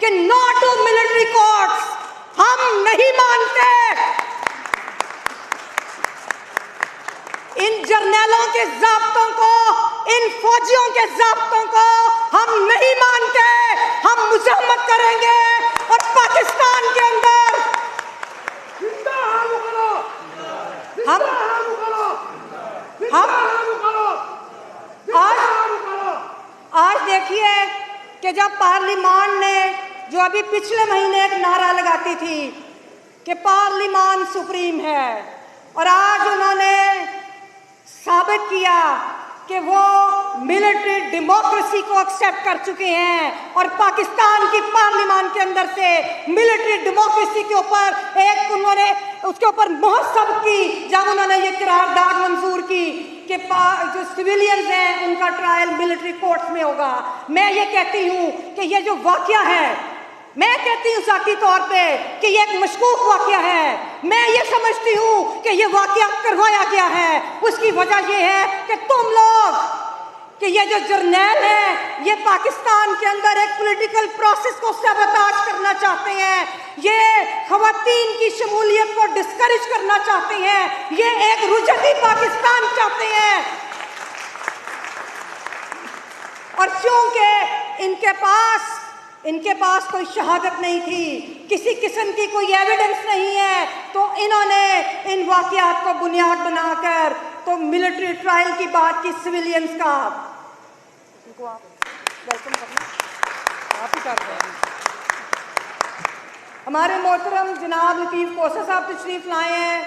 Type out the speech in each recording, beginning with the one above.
कि no to military courts, हम नहीं मानते। इन जर्नैलों के ज़ाब्तों को, इन फौजियों के ज़ाब्तों को हम नहीं मानते। हम मुज़ाहमत करेंगे और पाकिस्तान के अंदर आज देखिए कि जब पार्लिमान ने जो अभी पिछले महीने एक नारा लगाती थी कि पार्लिमान सुप्रीम है, और आज उन्होंने साबित किया कि वो मिलिट्री डेमोक्रेसी को एक्सेप्ट कर चुके हैं और पाकिस्तान की पार्लिमान के अंदर से मिलिट्री डेमोक्रेसी के ऊपर एक उन्होंने उसके ऊपर मोहर सब की जब उन्होंने ये करारदाद मंजूर की कि जो सिविलियंस हैं उनका ट्रायल मिलिट्री कोर्ट्स में होगा। मैं ये कहती हूँ कि ये जो वाकया है, मैं कहती हूँ ज़ाती तौर पे कि ये एक मशकूक वाकया है। मैं ये समझती हूँ कि ये वाकया करवाया गया है। उसकी वजह ये है कि तुम लोग कि ये जो जर्नैल है ये पाकिस्तान के अंदर एक पॉलिटिकल प्रोसेस को सबोटाज करना चाहते हैं, ये खवातीन की शमूलियत को डिस्करेज करना चाहते हैं, ये एक रुजती पाकिस्तान चाहते हैं। और क्योंकि इनके पास कोई शहादत नहीं थी, किसी किस्म की कोई एविडेंस नहीं है, तो इन्होंने इन वाकयात को बुनियाद बनाकर तो मिलिट्री ट्रायल की बात की सिविलियंस का। इनको आप वेलकम करना, आप ही कर रहे हैं। हमारे मोहतरम जनाब लतीफ़ कोसा साहब तशरीफ लाए हैं,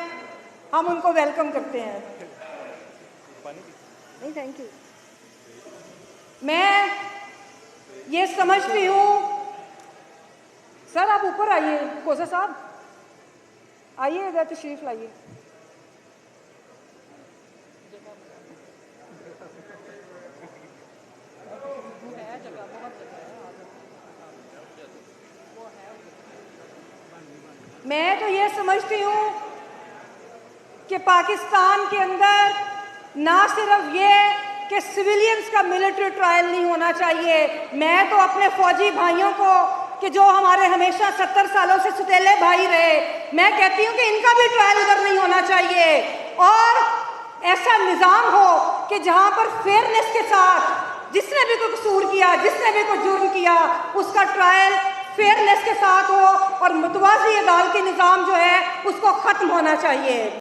हम उनको वेलकम करते हैं। नहीं, थैंक यू। मैं ये समझती हूँ, सर आप ऊपर आइए, कोसा साहब आइए, इधर तशरीफ लाइए। मैं तो ये समझती हूँ कि पाकिस्तान के अंदर ना सिर्फ ये कि सिविलियंस का मिलिट्री ट्रायल नहीं होना चाहिए, मैं तो अपने फौजी भाइयों को कि जो हमारे हमेशा 70 सालों से सुतेले भाई रहे, मैं कहती हूँ कि इनका भी ट्रायल उधर नहीं होना चाहिए और ऐसा निज़ाम हो कि जहाँ पर फेयरनेस के साथ जिसने भी कोई कसूर किया, जिसने भी कोई जुर्म किया, उसका ट्रायल फेयरनेस के साथ हो और मुतवाज़ी अदालती निज़ाम जो है उसको ख़त्म होना चाहिए।